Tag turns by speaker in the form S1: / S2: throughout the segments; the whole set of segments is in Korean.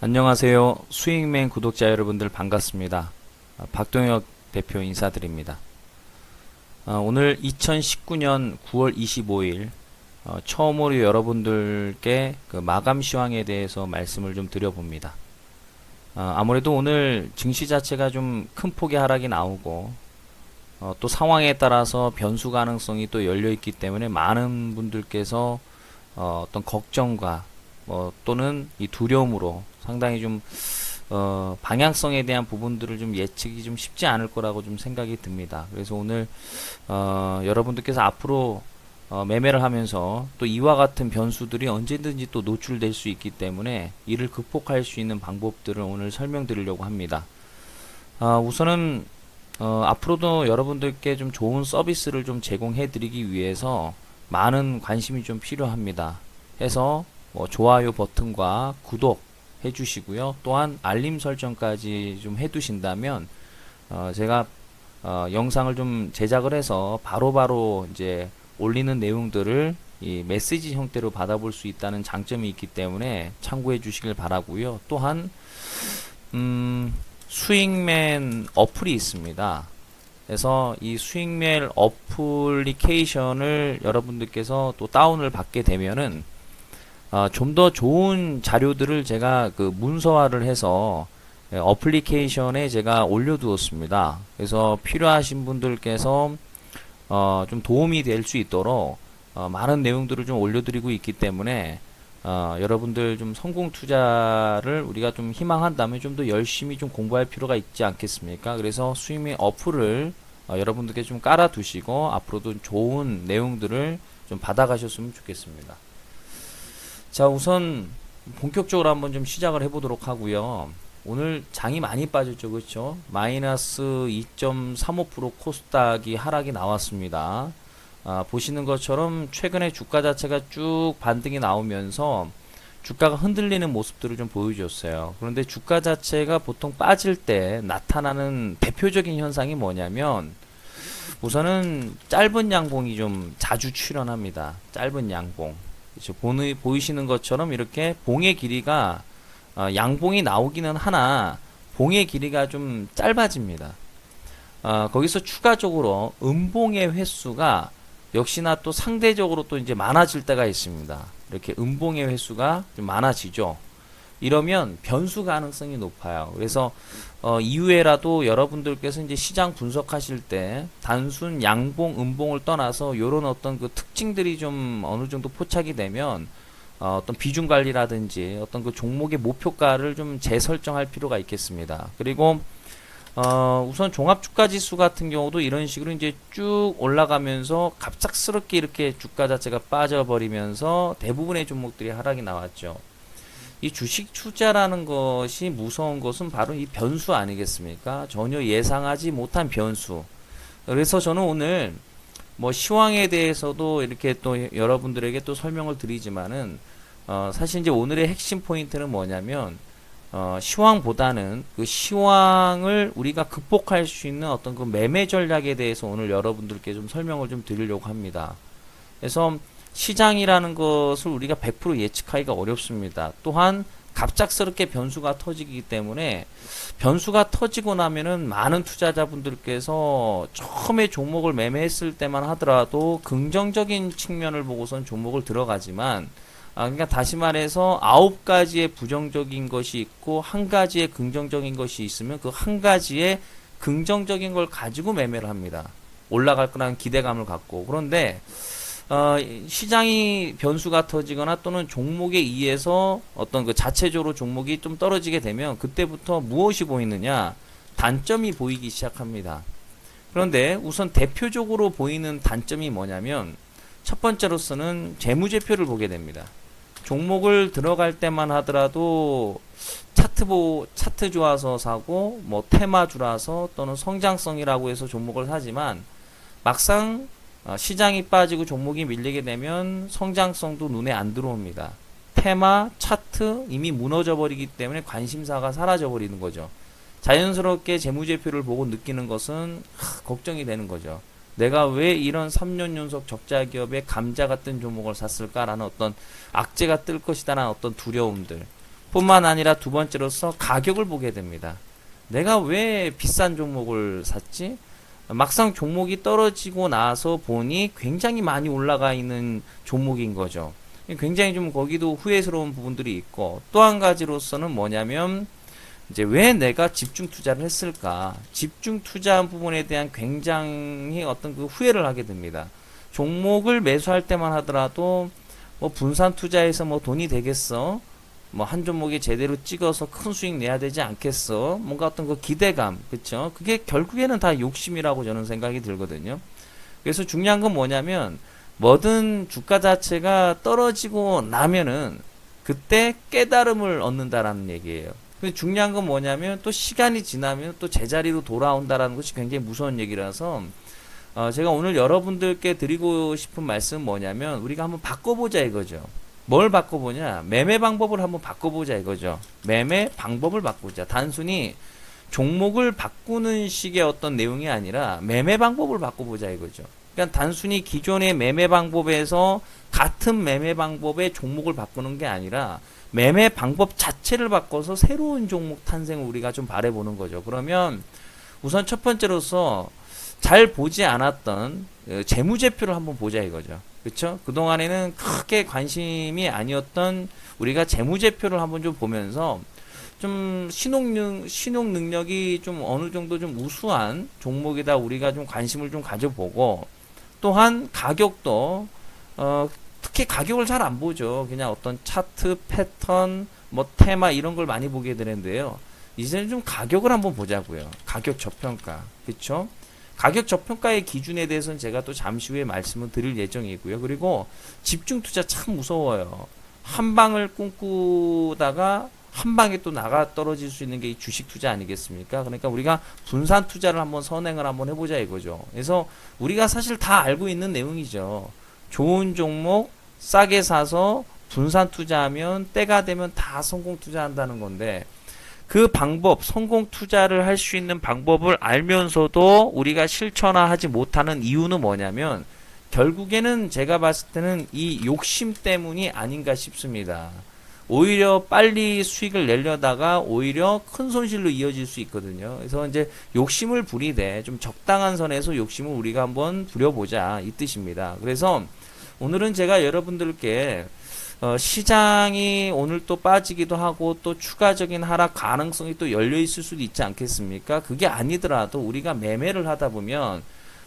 S1: 안녕하세요. 스윙맨 구독자 여러분들 반갑습니다. 박동혁 대표 인사드립니다. 오늘 2019년 9월 25일 처음으로 여러분들께 그 마감 시황에 대해서 말씀을 좀 드려봅니다. 아무래도 오늘 증시 자체가 좀 큰 폭의 하락이 나오고 또 상황에 따라서 변수 가능성이 또 열려있기 때문에 많은 분들께서 어떤 걱정과 또는 이 두려움으로 상당히 좀 방향성에 대한 부분들을 좀 예측이 좀 쉽지 않을 거라고 좀 생각이 듭니다. 그래서 오늘 여러분들께서 앞으로 매매를 하면서 또 이와 같은 변수들이 언제든지 또 노출될 수 있기 때문에 이를 극복할 수 있는 방법들을 오늘 설명드리려고 합니다. 우선은 앞으로도 여러분들께 좀 좋은 서비스를 좀 제공해 드리기 위해서 많은 관심이 좀 필요합니다. 해서 좋아요 버튼과 구독 해주시고요. 또한 알림 설정까지 좀 해두신다면 제가 영상을 좀 제작을 해서 바로바로 이제 올리는 내용들을 이 메시지 형태로 받아볼 수 있다는 장점이 있기 때문에 참고해 주시길 바라고요. 또한 스윙맨 어플이 있습니다. 그래서 이 스윙맨 어플리케이션을 여러분들께서 또 다운을 받게 되면은 좀 더 좋은 자료들을 제가 그 문서화를 해서 어플리케이션에 제가 올려두었습니다. 그래서 필요하신 분들께서 좀 도움이 될 수 있도록 많은 내용들을 좀 올려드리고 있기 때문에 여러분들 좀 성공 투자를 우리가 좀 희망한다면 좀 더 열심히 좀 공부할 필요가 있지 않겠습니까? 그래서 스위밍 어플을 여러분들께 좀 깔아두시고 앞으로도 좋은 내용들을 좀 받아가셨으면 좋겠습니다. 자, 우선 본격적으로 한번 좀 시작을 해보도록 하고요. 오늘 장이 많이 빠졌죠, 그렇죠? 마이너스 2.35% 코스닥이 하락이 나왔습니다. 보시는 것처럼 최근에 주가 자체가 쭉 반등이 나오면서 주가가 흔들리는 모습들을 좀 보여줬어요. 그런데 주가 자체가 보통 빠질 때 나타나는 대표적인 현상이 뭐냐면 우선은 짧은 양봉이 좀 자주 출현합니다. 짧은 양봉. 그렇죠? 보이시는 것처럼 이렇게 봉의 길이가 양봉이 나오기는 하나 봉의 길이가 좀 짧아집니다. 거기서 추가적으로 음봉의 횟수가 역시나 또 상대적으로 또 이제 많아질 때가 있습니다. 이렇게 음봉의 횟수가 좀 많아지죠. 이러면 변수 가능성이 높아요. 그래서 이후에라도 여러분들께서 이제 시장 분석하실 때 단순 양봉, 음봉을 떠나서 이런 어떤 그 특징들이 좀 어느 정도 포착이 되면 어떤 비중 관리라든지 어떤 그 종목의 목표가를 좀 재설정할 필요가 있겠습니다. 그리고 우선 종합주가지수 같은 경우도 이런 식으로 이제 쭉 올라가면서 갑작스럽게 이렇게 주가 자체가 빠져버리면서 대부분의 종목들이 하락이 나왔죠. 이 주식 투자라는 것이 무서운 것은 바로 이 변수 아니겠습니까? 전혀 예상하지 못한 변수. 그래서 저는 오늘 시황에 대해서도 이렇게 또 여러분들에게 또 설명을 드리지만은 사실 이제 오늘의 핵심 포인트는 뭐냐면 시황보다는 그 시황을 우리가 극복할 수 있는 어떤 그 매매 전략에 대해서 오늘 여러분들께 좀 설명을 좀 드리려고 합니다. 그래서 시장이라는 것을 우리가 100% 예측하기가 어렵습니다. 또한 갑작스럽게 변수가 터지기 때문에 변수가 터지고 나면은 많은 투자자분들께서 처음에 종목을 매매했을 때만 하더라도 긍정적인 측면을 보고선 종목을 들어가지만 그러니까 다시 말해서 9가지의 부정적인 것이 있고 1가지의 긍정적인 것이 있으면 그 1가지의 긍정적인 걸 가지고 매매를 합니다. 올라갈 거라는 기대감을 갖고. 그런데 시장이 변수가 터지거나 또는 종목에 의해서 어떤 그 자체적으로 종목이 좀 떨어지게 되면 그때부터 무엇이 보이느냐? 단점이 보이기 시작합니다. 그런데 우선 대표적으로 보이는 단점이 뭐냐면 첫 번째로서는 재무제표를 보게 됩니다. 종목을 들어갈 때만 하더라도 차트 좋아서 사고 테마주라서 또는 성장성이라고 해서 종목을 사지만 막상 시장이 빠지고 종목이 밀리게 되면 성장성도 눈에 안 들어옵니다. 테마, 차트 이미 무너져 버리기 때문에 관심사가 사라져 버리는 거죠. 자연스럽게 재무제표를 보고 느끼는 것은 걱정이 되는 거죠. 내가 왜 이런 3년 연속 적자 기업의 감자 같은 종목을 샀을까라는 어떤 악재가 뜰 것이다라는 어떤 두려움들. 뿐만 아니라 두 번째로서 가격을 보게 됩니다. 내가 왜 비싼 종목을 샀지? 막상 종목이 떨어지고 나서 보니 굉장히 많이 올라가 있는 종목인 거죠. 굉장히 좀 거기도 후회스러운 부분들이 있고, 또 한 가지로서는 뭐냐면 이제 왜 내가 집중 투자를 했을까? 집중 투자한 부분에 대한 굉장히 어떤 그 후회를 하게 됩니다. 종목을 매수할 때만 하더라도 뭐 분산 투자해서 뭐 돈이 되겠어? 뭐 한 종목에 제대로 찍어서 큰 수익 내야 되지 않겠어? 뭔가 어떤 그 기대감, 그쵸? 그게 결국에는 다 욕심이라고 저는 생각이 들거든요. 그래서 중요한 건 뭐냐면 뭐든 주가 자체가 떨어지고 나면은 그때 깨달음을 얻는다라는 얘기예요. 근데 중요한 건 뭐냐면 또 시간이 지나면 또 제자리로 돌아온다라는 것이 굉장히 무서운 얘기라서 제가 오늘 여러분들께 드리고 싶은 말씀은 뭐냐면 우리가 한번 바꿔보자 이거죠. 뭘 바꿔보냐? 매매 방법을 한번 바꿔보자 이거죠. 매매 방법을 바꾸자. 단순히 종목을 바꾸는 식의 어떤 내용이 아니라 매매 방법을 바꿔보자 이거죠. 그러니까 단순히 기존의 매매 방법에서 같은 매매 방법의 종목을 바꾸는 게 아니라 매매 방법 자체를 바꿔서 새로운 종목 탄생을 우리가 좀 바라보는 거죠. 그러면 우선 첫 번째로서 잘 보지 않았던 재무제표를 한번 보자 이거죠. 그렇죠? 그동안에는 크게 관심이 아니었던 우리가 재무제표를 한번 좀 보면서 좀 신용 능력이 좀 어느 정도 좀 우수한 종목이다 우리가 좀 관심을 좀 가져보고, 또한 가격도 특히 가격을 잘 안 보죠. 그냥 어떤 차트, 패턴, 뭐 테마 이런 걸 많이 보게 되는데요. 이제는 좀 가격을 한번 보자고요. 가격 저평가. 그렇죠? 가격 저평가의 기준에 대해서는 제가 또 잠시 후에 말씀을 드릴 예정이고요. 그리고 집중 투자 참 무서워요. 한 방을 꿈꾸다가 한 방에 또 나가 떨어질 수 있는 게 이 주식 투자 아니겠습니까? 그러니까 우리가 분산 투자를 한번 선행을 한번 해보자 이거죠. 그래서 우리가 사실 다 알고 있는 내용이죠. 좋은 종목 싸게 사서 분산 투자하면 때가 되면 다 성공 투자한다는 건데, 그 방법, 성공 투자를 할 수 있는 방법을 알면서도 우리가 실천하지 못하는 이유는 뭐냐면 결국에는 제가 봤을 때는 이 욕심 때문이 아닌가 싶습니다. 오히려 빨리 수익을 내려다가 오히려 큰 손실로 이어질 수 있거든요. 그래서 이제 욕심을 부리되 좀 적당한 선에서 욕심을 우리가 한번 부려보자 이 뜻입니다. 그래서 오늘은 제가 여러분들께 시장이 오늘 또 빠지기도 하고 또 추가적인 하락 가능성이 또 열려 있을 수도 있지 않겠습니까? 그게 아니더라도 우리가 매매를 하다 보면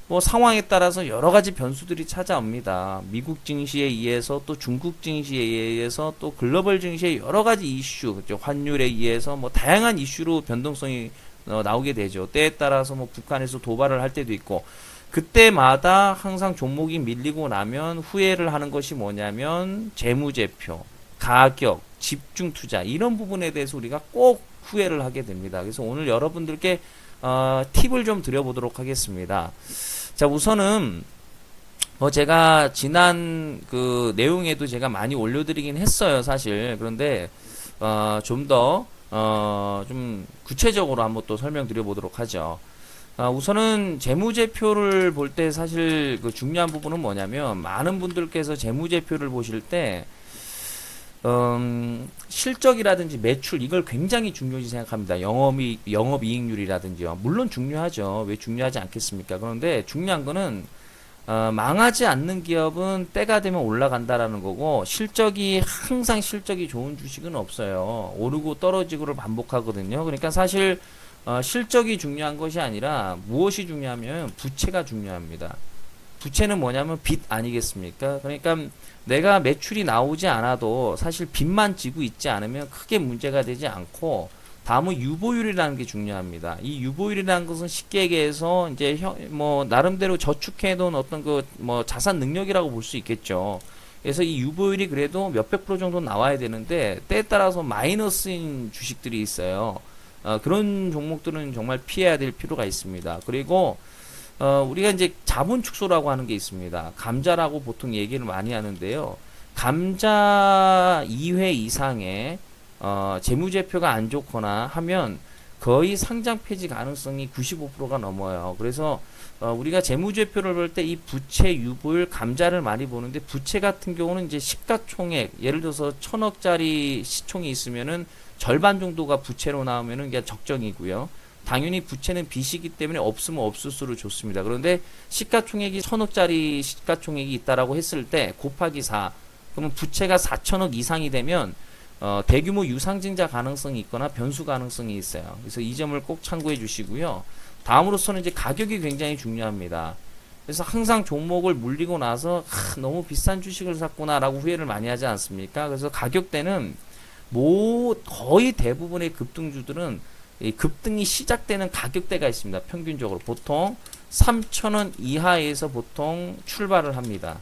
S1: 뭐 상황에 따라서 여러 가지 변수들이 찾아옵니다. 미국 증시에 의해서 또 중국 증시에 의해서 또 글로벌 증시의 여러 가지 이슈, 그렇죠? 환율에 의해서 뭐 다양한 이슈로 변동성이 나오게 되죠. 때에 따라서 뭐 북한에서 도발을 할 때도 있고, 그때마다 항상 종목이 밀리고 나면 후회를 하는 것이 뭐냐면 재무제표, 가격, 집중 투자 이런 부분에 대해서 우리가 꼭 후회를 하게 됩니다. 그래서 오늘 여러분들께 팁을 좀 드려보도록 하겠습니다. 자, 우선은 제가 지난 그 내용에도 제가 많이 올려드리긴 했어요, 사실. 그런데 좀 더 좀 구체적으로 한번 또 설명드려보도록 하죠. 우선은 재무제표를 볼 때 사실 그 중요한 부분은 뭐냐면 많은 분들께서 재무제표를 보실 때 실적이라든지 매출 이걸 굉장히 중요시 생각합니다. 영업이익률이라든지요. 물론 중요하죠. 왜 중요하지 않겠습니까? 그런데 중요한 거는 망하지 않는 기업은 때가 되면 올라간다라는 거고, 실적이 항상 실적이 좋은 주식은 없어요. 오르고 떨어지고를 반복하거든요. 그러니까 사실 실적이 중요한 것이 아니라 무엇이 중요하면 부채가 중요합니다. 부채는 뭐냐면 빚 아니겠습니까? 그러니까 내가 매출이 나오지 않아도 사실 빚만 지고 있지 않으면 크게 문제가 되지 않고, 다음은 유보율이라는 게 중요합니다. 이 유보율이라는 것은 쉽게 얘기해서 이제 뭐 나름대로 저축해놓은 어떤 그 뭐 자산 능력이라고 볼 수 있겠죠. 그래서 이 유보율이 그래도 몇백 프로 정도 나와야 되는데 때에 따라서 마이너스인 주식들이 있어요. 그런 종목들은 정말 피해야 될 필요가 있습니다. 그리고 우리가 이제 자본 축소라고 하는 게 있습니다. 감자라고 보통 얘기를 많이 하는데요. 감자 2회 이상의 재무제표가 안 좋거나 하면 거의 상장 폐지 가능성이 95%가 넘어요. 그래서 우리가 재무제표를 볼 때 이 부채, 유보율, 감자를 많이 보는데 부채 같은 경우는 이제 시가총액 예를 들어서 1,000억짜리 시총이 있으면은 절반 정도가 부채로 나오면은 그게 적정이고요. 당연히 부채는 빚이기 때문에 없으면 없을수록 좋습니다. 그런데 시가총액이 1,000억짜리 시가총액이 있다라고 했을 때 곱하기 4 그러면 부채가 4,000억 이상이 되면 대규모 유상증자 가능성이 있거나 변수 가능성이 있어요. 그래서 이 점을 꼭 참고해 주시고요. 다음으로서는 이제 가격이 굉장히 중요합니다. 그래서 항상 종목을 물리고 나서 너무 비싼 주식을 샀구나라고 후회를 많이 하지 않습니까? 그래서 가격대는 거의 대부분의 급등주들은 이 급등이 시작되는 가격대가 있습니다. 평균적으로 보통 3,000원 이하에서 보통 출발을 합니다.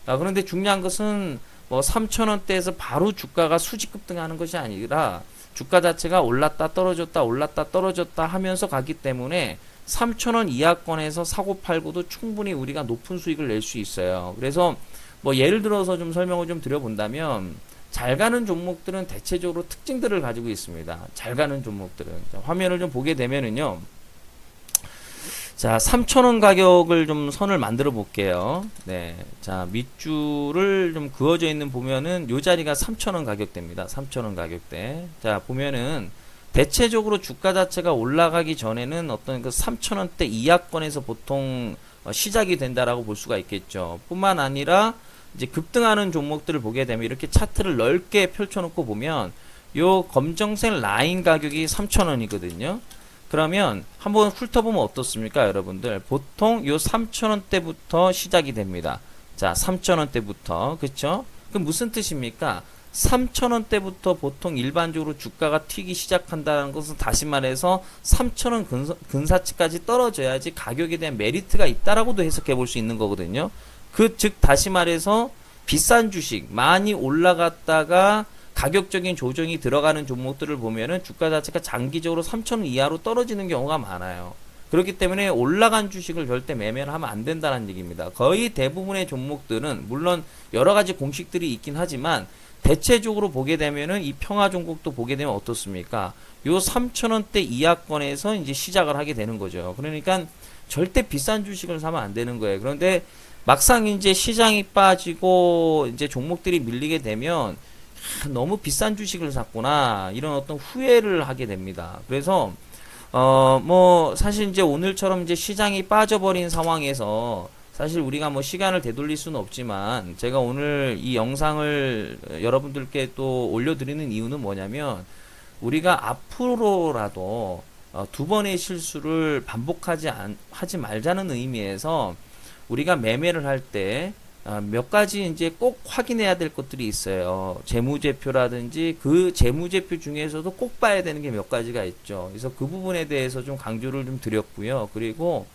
S1: 그런데 중요한 것은 뭐 3,000원대에서 바로 주가가 수직 급등하는 것이 아니라 주가 자체가 올랐다 떨어졌다 하면서 가기 때문에 3,000원 이하권에서 사고 팔고도 충분히 우리가 높은 수익을 낼 수 있어요. 그래서 뭐 예를 들어서 좀 설명을 좀 드려본다면 잘 가는 종목들은 대체적으로 특징들을 가지고 있습니다. 잘 가는 종목들은 화면을 좀 보게 되면은요. 자, 3,000원 가격을 좀 선을 만들어 볼게요. 네. 자, 밑줄을 좀 그어져 있는 보면은 요 자리가 3,000원 가격대입니다. 3,000원 가격대. 자, 보면은 대체적으로 주가 자체가 올라가기 전에는 어떤 그 3,000원대 이하권에서 보통 시작이 된다라고 볼 수가 있겠죠. 뿐만 아니라 이제 급등하는 종목들을 보게 되면 이렇게 차트를 넓게 펼쳐놓고 보면 요 검정색 라인 가격이 3,000원이거든요. 그러면 한번 훑어보면 어떻습니까, 여러분들? 보통 요 3,000원대부터 시작이 됩니다. 자, 3,000원대부터. 그쵸? 그럼 무슨 뜻입니까? 3,000원대부터 보통 일반적으로 주가가 튀기 시작한다는 것은 다시 말해서 3,000원 근사치까지 떨어져야지 가격에 대한 메리트가 있다라고도 해석해 볼 수 있는 거거든요. 즉 다시 말해서 비싼 주식 많이 올라갔다가 가격적인 조정이 들어가는 종목들을 보면은 주가 자체가 장기적으로 3,000원 이하로 떨어지는 경우가 많아요. 그렇기 때문에 올라간 주식을 절대 매매를 하면 안 된다는 얘기입니다. 거의 대부분의 종목들은 물론 여러 가지 공식들이 있긴 하지만 대체적으로 보게 되면은 이 평화 종목도 보게 되면 어떻습니까? 요 3,000원대 이하권에서 이제 시작을 하게 되는 거죠. 그러니까 절대 비싼 주식을 사면 안 되는 거예요. 그런데 막상 이제 시장이 빠지고 이제 종목들이 밀리게 되면 너무 비싼 주식을 샀구나 이런 어떤 후회를 하게 됩니다. 그래서 뭐 사실 이제 오늘처럼 이제 시장이 빠져버린 상황에서 사실 우리가 뭐 시간을 되돌릴 수는 없지만 제가 오늘 이 영상을 여러분들께 또 올려드리는 이유는 뭐냐면 우리가 앞으로라도 두 번의 실수를 하지 말자는 의미에서 우리가 매매를 할 때 몇 가지 이제 꼭 확인해야 될 것들이 있어요. 재무제표라든지 그 재무제표 중에서도 꼭 봐야 되는 게 몇 가지가 있죠. 그래서 그 부분에 대해서 좀 강조를 좀 드렸고요. 그리고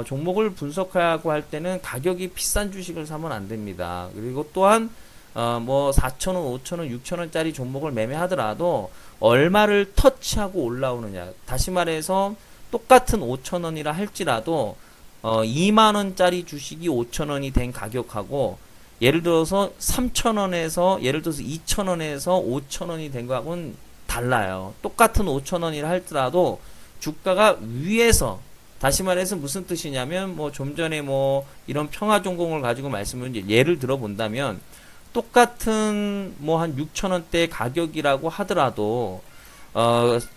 S1: 종목을 분석하고 할 때는 가격이 비싼 주식을 사면 안 됩니다. 그리고 또한 뭐 4,000원, 5,000원, 6,000원짜리 종목을 매매하더라도 얼마를 터치하고 올라오느냐. 다시 말해서 똑같은 5,000원이라 할지라도 2만원짜리 주식이 5,000원이 된 가격하고 예를 들어서 3,000원에서 예를 들어서 2,000원에서 5,000원이 된 거하고는 달라요. 똑같은 5,000원이라 할지라도 주가가 위에서 다시 말해서 무슨 뜻이냐면 뭐 좀 전에 뭐 이런 평화종공을 가지고 말씀을 예를 들어 본다면 똑같은 뭐 한 6,000원대 가격이라고 하더라도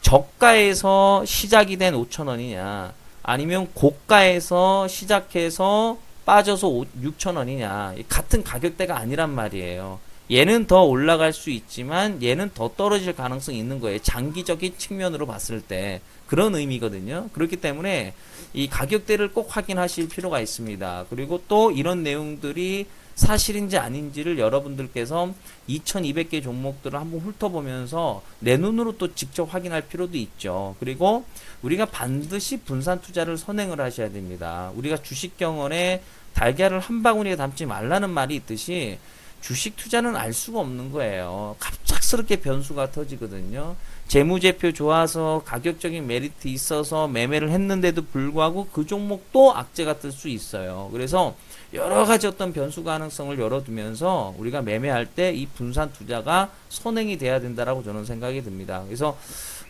S1: 저가에서 시작이 된 5,000원이냐 아니면 고가에서 시작해서 빠져서 6,000원이냐 같은 가격대가 아니란 말이에요. 얘는 더 올라갈 수 있지만 얘는 더 떨어질 가능성이 있는 거예요. 장기적인 측면으로 봤을 때 그런 의미거든요. 그렇기 때문에 이 가격대를 꼭 확인하실 필요가 있습니다. 그리고 또 이런 내용들이 사실인지 아닌지를 여러분들께서 2200개 종목들을 한번 훑어보면서 내 눈으로 또 직접 확인할 필요도 있죠. 그리고 우리가 반드시 분산 투자를 선행을 하셔야 됩니다. 우리가 주식 경원에 달걀을 한 바구니에 담지 말라는 말이 있듯이 주식 투자는 알 수가 없는 거예요. 갑작스럽게 변수가 터지거든요. 재무제표 좋아서 가격적인 메리트 있어서 매매를 했는데도 불구하고 그 종목도 악재가 뜰 수 있어요. 그래서 여러 가지 어떤 변수 가능성을 열어두면서 우리가 매매할 때 이 분산 투자가 선행이 돼야 된다라고 저는 생각이 듭니다. 그래서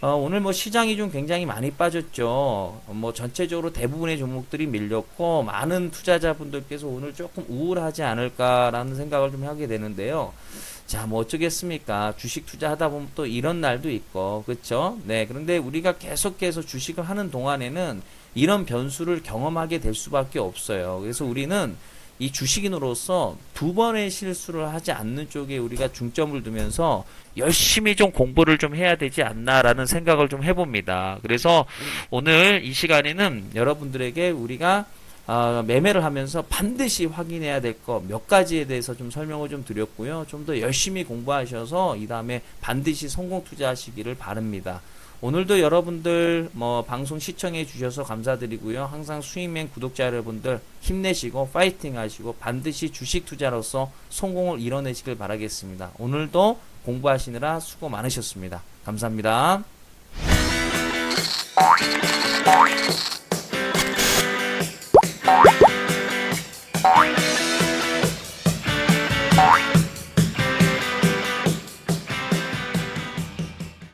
S1: 오늘 뭐 시장이 좀 굉장히 많이 빠졌죠. 뭐 전체적으로 대부분의 종목들이 밀렸고 많은 투자자분들께서 오늘 조금 우울하지 않을까라는 생각을 좀 하게 되는데요. 자, 뭐 어쩌겠습니까? 주식 투자하다 보면 또 이런 날도 있고, 그렇죠? 네, 그런데 우리가 계속해서 주식을 하는 동안에는 이런 변수를 경험하게 될 수밖에 없어요. 그래서 우리는 이 주식인으로서 두 번의 실수를 하지 않는 쪽에 우리가 중점을 두면서 열심히 좀 공부를 좀 해야 되지 않나라는 생각을 좀 해봅니다. 그래서 오늘 이 시간에는 여러분들에게 우리가 매매를 하면서 반드시 확인해야 될 것 몇 가지에 대해서 좀 설명을 좀 드렸고요. 좀 더 열심히 공부하셔서 이 다음에 반드시 성공 투자하시기를 바랍니다. 오늘도 여러분들 뭐 방송 시청해 주셔서 감사드리고요. 항상 수익맨 구독자 여러분들 힘내시고 파이팅 하시고 반드시 주식 투자로서 성공을 이뤄내시길 바라겠습니다. 오늘도 공부하시느라 수고 많으셨습니다. 감사합니다.